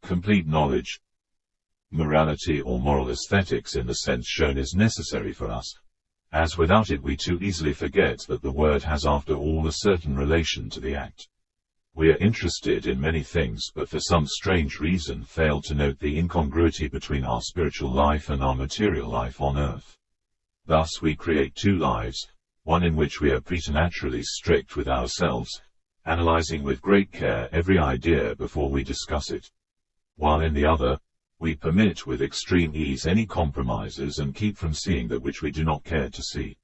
complete knowledge. Morality or moral aesthetics in the sense shown is necessary for us, as without it we too easily forget that the word has after all a certain relation to the act. We are interested in many things but for some strange reason fail to note the incongruity between our spiritual life and our material life on earth. Thus we create two lives, one in which we are preternaturally strict with ourselves, analyzing with great care every idea before we discuss it, while in the other, we permit with extreme ease any compromises and keep from seeing that which we do not care to see.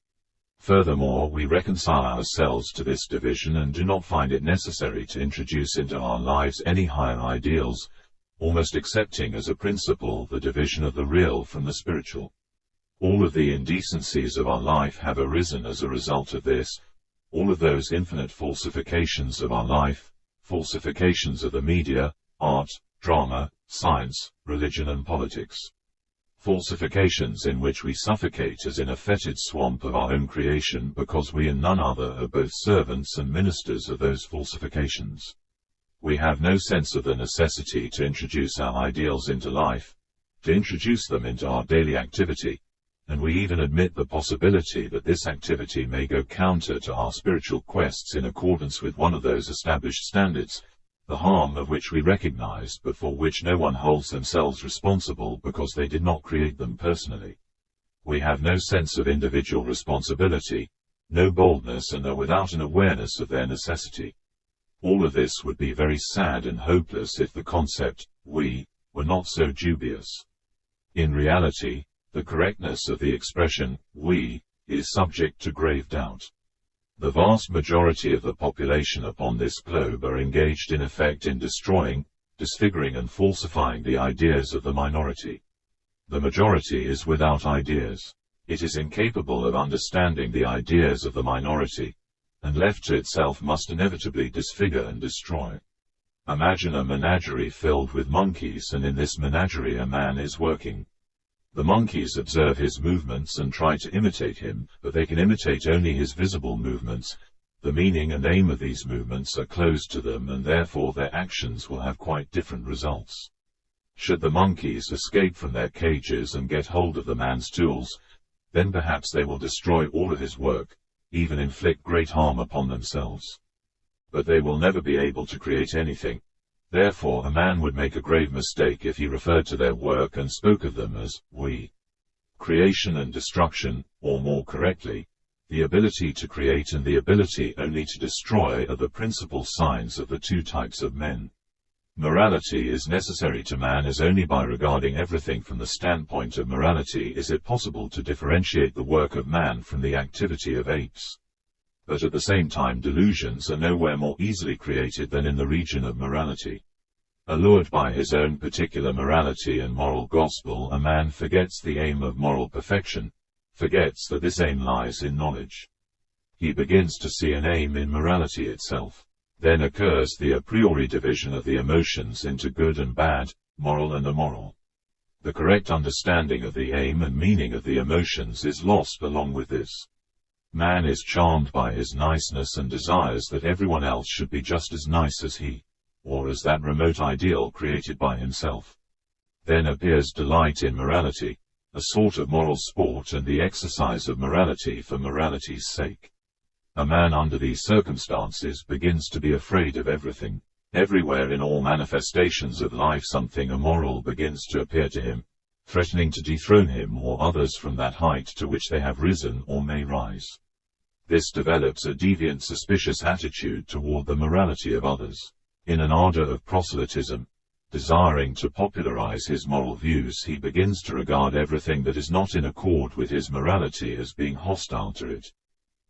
Furthermore, we reconcile ourselves to this division and do not find it necessary to introduce into our lives any higher ideals, almost accepting as a principle the division of the real from the spiritual. All of the indecencies of our life have arisen as a result of this, all of those infinite falsifications of our life, falsifications of the media, art, drama, science, religion and politics. Falsifications in which we suffocate as in a fetid swamp of our own creation because we and none other are both servants and ministers of those falsifications. We have no sense of the necessity to introduce our ideals into life, to introduce them into our daily activity, and we even admit the possibility that this activity may go counter to our spiritual quests in accordance with one of those established standards, the harm of which we recognize but for which no one holds themselves responsible because they did not create them personally. We have no sense of individual responsibility, no boldness and are without an awareness of their necessity. All of this would be very sad and hopeless if the concept, we, were not so dubious. In reality, the correctness of the expression, we, is subject to grave doubt. The vast majority of the population upon this globe are engaged in effect in destroying, disfiguring and falsifying the ideas of the minority. The majority is without ideas. It is incapable of understanding the ideas of the minority, and left to itself must inevitably disfigure and destroy. Imagine a menagerie filled with monkeys, and in this menagerie a man is working. The monkeys observe his movements and try to imitate him, but they can imitate only his visible movements. The meaning and aim of these movements are closed to them and therefore their actions will have quite different results. Should the monkeys escape from their cages and get hold of the man's tools, then perhaps they will destroy all of his work, even inflict great harm upon themselves. But they will never be able to create anything. Therefore a man would make a grave mistake if he referred to their work and spoke of them as we. Creation and destruction, or more correctly, the ability to create and the ability only to destroy are the principal signs of the two types of men. Morality is necessary to man as only by regarding everything from the standpoint of morality is it possible to differentiate the work of man from the activity of apes. But at the same time delusions are nowhere more easily created than in the region of morality. Allured by his own particular morality and moral gospel, a man forgets the aim of moral perfection, forgets that this aim lies in knowledge. He begins to see an aim in morality itself. Then occurs the a priori division of the emotions into good and bad, moral and immoral. The correct understanding of the aim and meaning of the emotions is lost along with this. Man is charmed by his niceness and desires that everyone else should be just as nice as he, or as that remote ideal created by himself. Then appears delight in morality, a sort of moral sport and the exercise of morality for morality's sake. A man under these circumstances begins to be afraid of everything. Everywhere in all manifestations of life something immoral begins to appear to him, threatening to dethrone him or others from that height to which they have risen or may rise. This develops a deviant, suspicious attitude toward the morality of others. In an ardor of proselytism, desiring to popularize his moral views, he begins to regard everything that is not in accord with his morality as being hostile to it.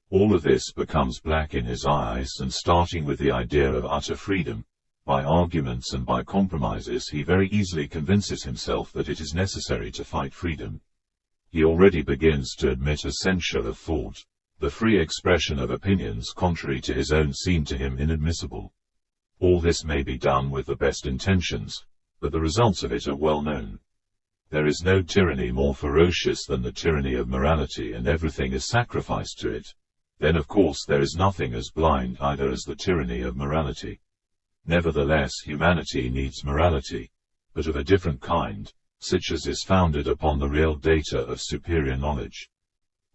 All of this becomes black in his eyes, and starting with the idea of utter freedom, by arguments and by compromises he very easily convinces himself that it is necessary to fight freedom. He already begins to admit a censure of thought. The free expression of opinions contrary to his own seem to him inadmissible. All this may be done with the best intentions, but the results of it are well known. There is no tyranny more ferocious than the tyranny of morality, and everything is sacrificed to it. Then of course there is nothing as blind either as the tyranny of morality. Nevertheless humanity needs morality. but of a different kind, such as is founded upon the real data of superior knowledge.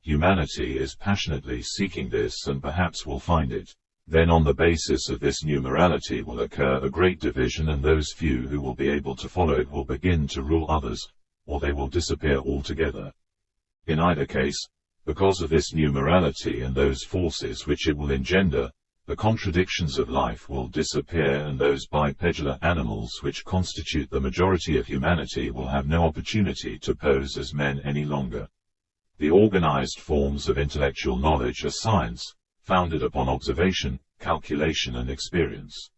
Humanity is passionately seeking this and perhaps will find it. Then on the basis of this new morality will occur a great division, and those few who will be able to follow it will begin to rule others, or they will disappear altogether. In either case, because of this new morality and those forces which it will engender, the contradictions of life will disappear, and those bipedular animals which constitute the majority of humanity will have no opportunity to pose as men any longer. The organized forms of intellectual knowledge are science, founded upon observation, calculation and experience,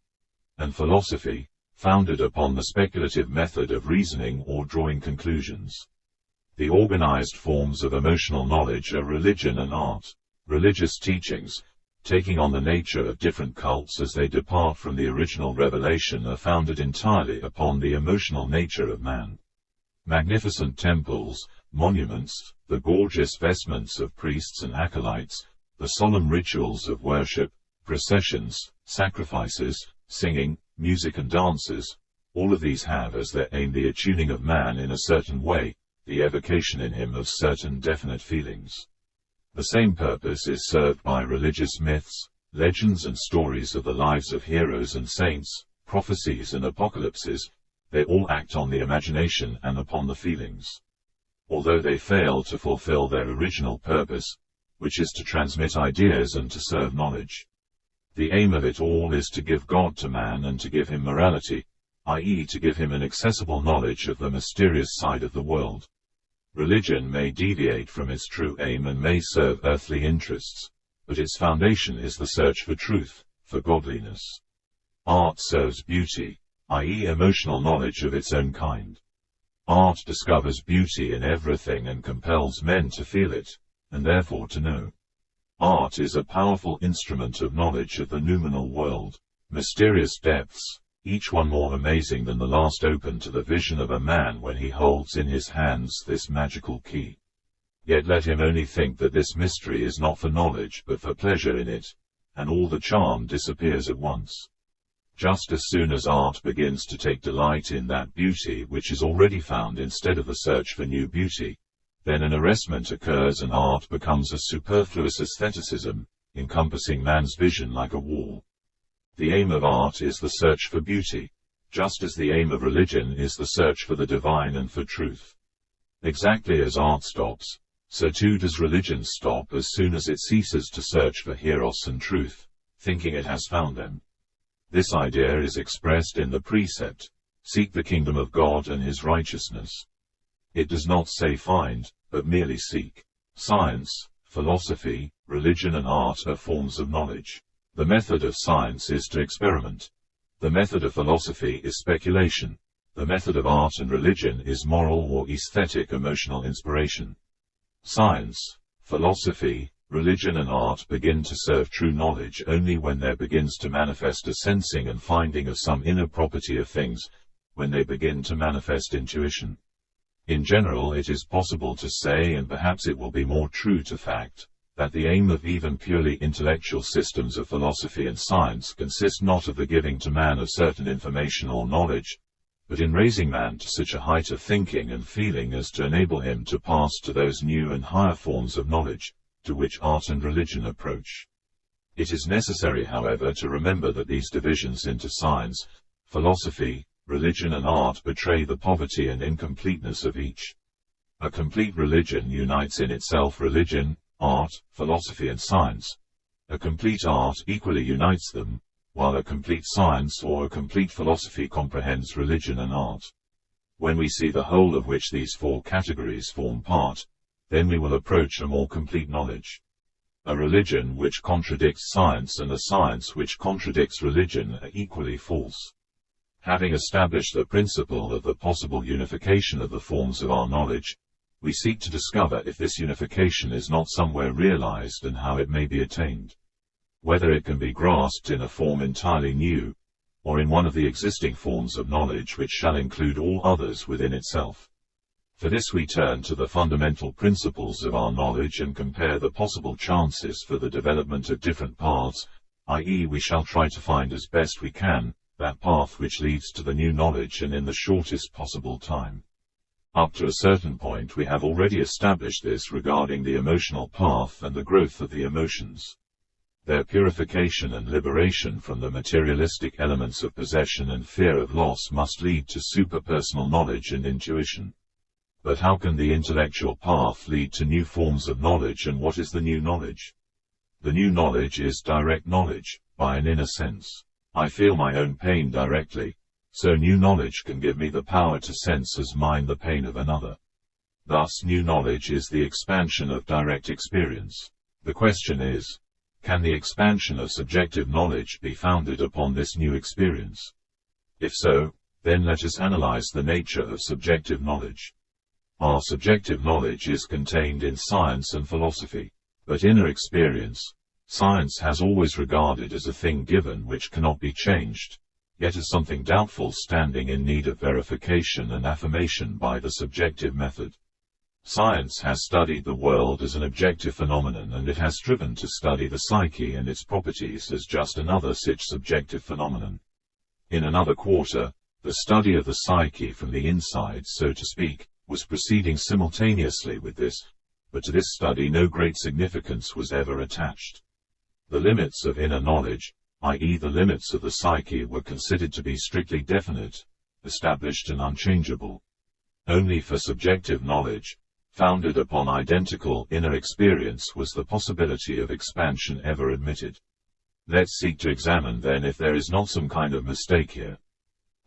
and philosophy, founded upon the speculative method of reasoning or drawing conclusions. The organized forms of emotional knowledge are religion and art. Religious teachings, taking on the nature of different cults as they depart from the original revelation, are founded entirely upon the emotional nature of man. Magnificent temples, monuments, the gorgeous vestments of priests and acolytes, the solemn rituals of worship, processions, sacrifices, singing, music and dances, all of these have as their aim the attuning of man in a certain way, the evocation in him of certain definite feelings. The same purpose is served by religious myths, legends and stories of the lives of heroes and saints, prophecies and apocalypses. They all act on the imagination and upon the feelings. Although they fail to fulfill their original purpose, which is to transmit ideas and to serve knowledge. The aim of it all is to give God to man and to give him morality, i.e. to give him an accessible knowledge of the mysterious side of the world. Religion may deviate from its true aim and may serve earthly interests, but its foundation is the search for truth, for godliness. Art serves beauty, i.e. emotional knowledge of its own kind. Art discovers beauty in everything and compels men to feel it, and therefore to know. Art is a powerful instrument of knowledge of the noumenal world, mysterious depths, each one more amazing than the last, open to the vision of a man when he holds in his hands this magical key. Yet let him only think that this mystery is not for knowledge but for pleasure in it, and all the charm disappears at once. Just as soon as art begins to take delight in that beauty which is already found instead of the search for new beauty, then an arrestment occurs and art becomes a superfluous aestheticism, encompassing man's vision like a wall. The aim of art is the search for beauty, just as the aim of religion is the search for the divine and for truth. Exactly as art stops, so too does religion stop as soon as it ceases to search for hieros and truth, thinking it has found them. This idea is expressed in the precept, "Seek the kingdom of God and his righteousness." It does not say find, but merely seek. Science, philosophy, religion and art are forms of knowledge. The method of science is to experiment. The method of philosophy is speculation. The method of art and religion is moral or aesthetic emotional inspiration. Science, philosophy, religion and art begin to serve true knowledge only when there begins to manifest a sensing and finding of some inner property of things, when they begin to manifest intuition. In general, it is possible to say, and perhaps it will be more true to fact, that the aim of even purely intellectual systems of philosophy and science consists not of the giving to man of certain information or knowledge, but in raising man to such a height of thinking and feeling as to enable him to pass to those new and higher forms of knowledge, to which art and religion approach. It is necessary, however, to remember that these divisions into science, philosophy, religion and art betray the poverty and incompleteness of each. A complete religion unites in itself religion, art, philosophy and science. A complete art equally unites them, while a complete science or a complete philosophy comprehends religion and art. When we see the whole of which these four categories form part, then we will approach a more complete knowledge. A religion which contradicts science and a science which contradicts religion are equally false. Having established the principle of the possible unification of the forms of our knowledge, we seek to discover if this unification is not somewhere realized and how it may be attained. Whether it can be grasped in a form entirely new, or in one of the existing forms of knowledge which shall include all others within itself. For this we turn to the fundamental principles of our knowledge and compare the possible chances for the development of different paths, i.e. we shall try to find as best we can that path which leads to the new knowledge and in the shortest possible time. Up to a certain point we have already established this regarding the emotional path and the growth of the emotions. Their purification and liberation from the materialistic elements of possession and fear of loss must lead to superpersonal knowledge and intuition. But how can the intellectual path lead to new forms of knowledge, and what is the new knowledge? The new knowledge is direct knowledge, by an inner sense. I feel my own pain directly, so new knowledge can give me the power to sense as mine the pain of another. Thus new knowledge is the expansion of direct experience. The question is, can the expansion of subjective knowledge be founded upon this new experience? If so, then let us analyze the nature of subjective knowledge. Our subjective knowledge is contained in science and philosophy, but inner experience, science has always regarded as a thing given which cannot be changed, yet as something doubtful standing in need of verification and affirmation by the subjective method. Science has studied the world as an objective phenomenon, and it has striven to study the psyche and its properties as just another such subjective phenomenon. In another quarter, the study of the psyche from the inside, so to speak, was proceeding simultaneously with this, but to this study no great significance was ever attached. The limits of inner knowledge, i.e. the limits of the psyche, were considered to be strictly definite, established and unchangeable. Only for subjective knowledge, founded upon identical inner experience, was the possibility of expansion ever admitted. Let's seek to examine then if there is not some kind of mistake here.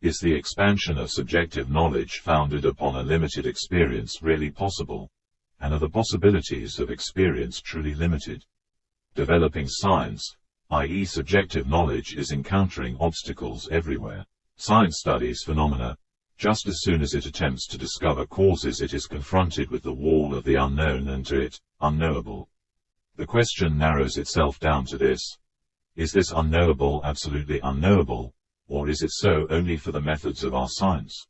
Is the expansion of subjective knowledge founded upon a limited experience really possible? And are the possibilities of experience truly limited? Developing science, i.e. subjective knowledge, is encountering obstacles everywhere. Science studies phenomena. Just as soon as it attempts to discover causes, it is confronted with the wall of the unknown and to it, unknowable. The question narrows itself down to this: is this unknowable absolutely unknowable, or is it so only for the methods of our science?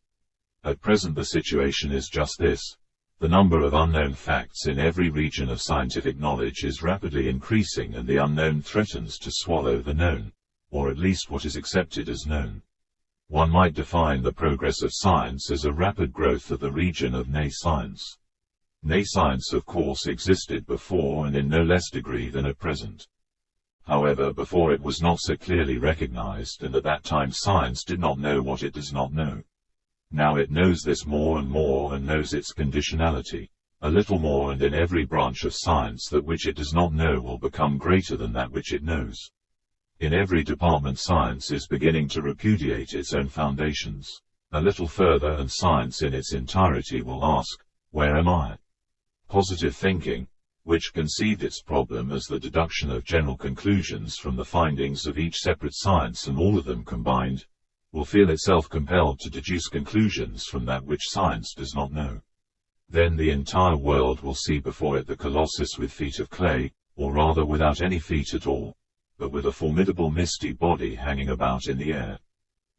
At present the situation is just this: the number of unknown facts in every region of scientific knowledge is rapidly increasing, and the unknown threatens to swallow the known, or at least what is accepted as known. One might define the progress of science as a rapid growth of the region of nescience. Nescience, of course, existed before, and in no less degree than at present. However, before it was not so clearly recognized, and at that time science did not know what it does not know. Now it knows this more and more, and knows its conditionality a little more, and in every branch of science that which it does not know will become greater than that which it knows. In every department science is beginning to repudiate its own foundations. A little further and science in its entirety will ask, where am I? Positive thinking, which conceived its problem as the deduction of general conclusions from the findings of each separate science and all of them combined, will feel itself compelled to deduce conclusions from that which science does not know. Then the entire world will see before it the colossus with feet of clay, or rather without any feet at all, but with a formidable misty body hanging about in the air.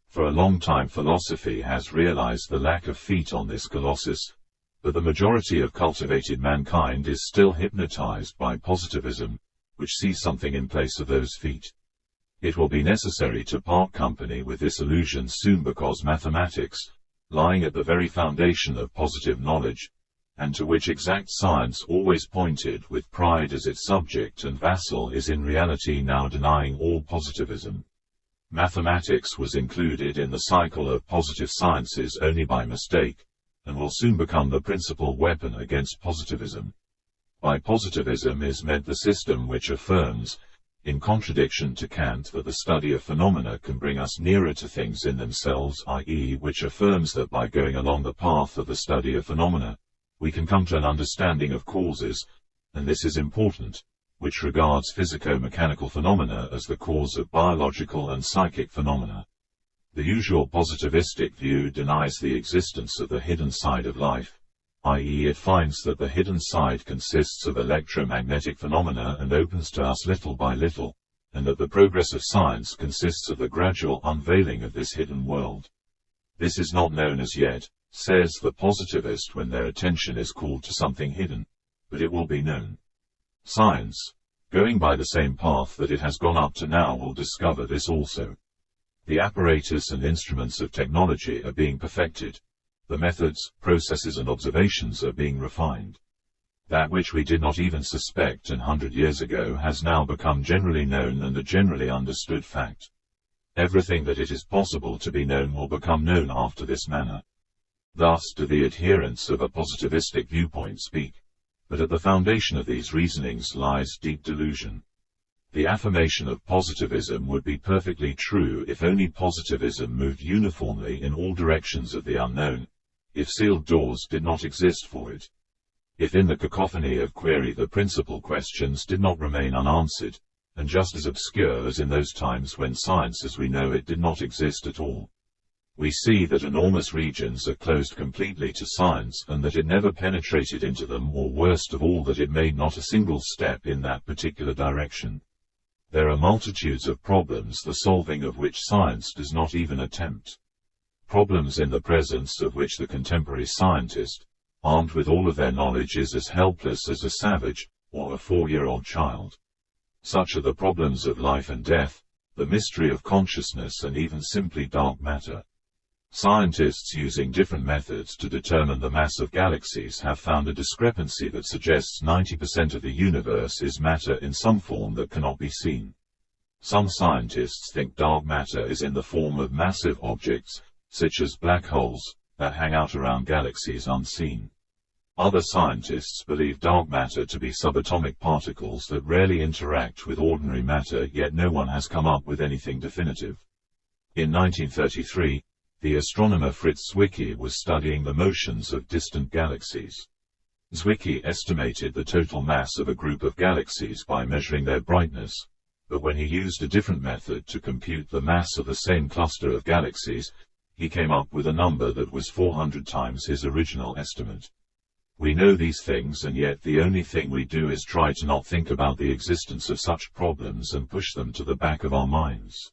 For a long time philosophy has realized the lack of feet on this colossus, but the majority of cultivated mankind is still hypnotized by positivism, which sees something in place of those feet. It will be necessary to part company with this illusion soon, because mathematics, lying at the very foundation of positive knowledge, and to which exact science always pointed with pride as its subject and vassal, is in reality now denying all positivism. Mathematics was included in the cycle of positive sciences only by mistake, and will soon become the principal weapon against positivism. By positivism is meant the system which affirms, in contradiction to Kant, that the study of phenomena can bring us nearer to things in themselves, i.e., which affirms that by going along the path of the study of phenomena, we can come to an understanding of causes, and this is important, which regards physico-mechanical phenomena as the cause of biological and psychic phenomena. The usual positivistic view denies the existence of the hidden side of life, i.e. it finds that the hidden side consists of electromagnetic phenomena and opens to us little by little, and that the progress of science consists of the gradual unveiling of this hidden world. This is not known as yet, says the positivist when their attention is called to something hidden, but it will be known. Science, going by the same path that it has gone up to now, will discover this also. The apparatus and instruments of technology are being perfected. The methods, processes and observations are being refined. That which we did not even suspect 100 years ago has now become generally known and a generally understood fact. Everything that it is possible to be known will become known after this manner. Thus do the adherents of a positivistic viewpoint speak. But at the foundation of these reasonings lies deep delusion. The affirmation of positivism would be perfectly true if only positivism moved uniformly in all directions of the unknown, if sealed doors did not exist for it. If in the cacophony of query the principal questions did not remain unanswered, and just as obscure as in those times when science as we know it did not exist at all. We see that enormous regions are closed completely to science and that it never penetrated into them, or worst of all that it made not a single step in that particular direction. There are multitudes of problems the solving of which science does not even attempt. Problems in the presence of which the contemporary scientist, armed with all of their knowledge, is as helpless as a savage, or a 4-year-old child. Such are the problems of life and death, the mystery of consciousness and even simply dark matter. Scientists using different methods to determine the mass of galaxies have found a discrepancy that suggests 90% of the universe is matter in some form that cannot be seen. Some scientists think dark matter is in the form of massive objects, such as black holes, that hang out around galaxies unseen. Other scientists believe dark matter to be subatomic particles that rarely interact with ordinary matter, yet no one has come up with anything definitive. In 1933, the astronomer Fritz Zwicky was studying the motions of distant galaxies. Zwicky estimated the total mass of a group of galaxies by measuring their brightness, but when he used a different method to compute the mass of the same cluster of galaxies, he came up with a number that was 400 times his original estimate. We know these things, and yet the only thing we do is try to not think about the existence of such problems and push them to the back of our minds.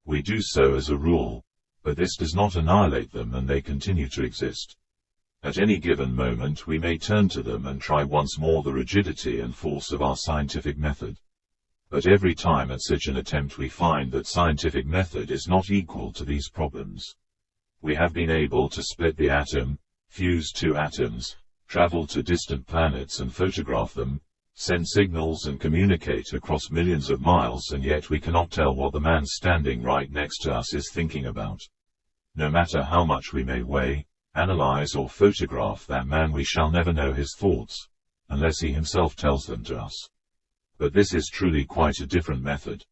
We do so as a rule, but this does not annihilate them, and they continue to exist. At any given moment we may turn to them and try once more the rigidity and force of our scientific method. But every time at such an attempt we find that scientific method is not equal to these problems. We have been able to split the atom, fuse 2 atoms, travel to distant planets and photograph them, send signals and communicate across millions of miles, and yet we cannot tell what the man standing right next to us is thinking about. No matter how much we may weigh, analyze or photograph that man, we shall never know his thoughts, unless he himself tells them to us. But this is truly quite a different method.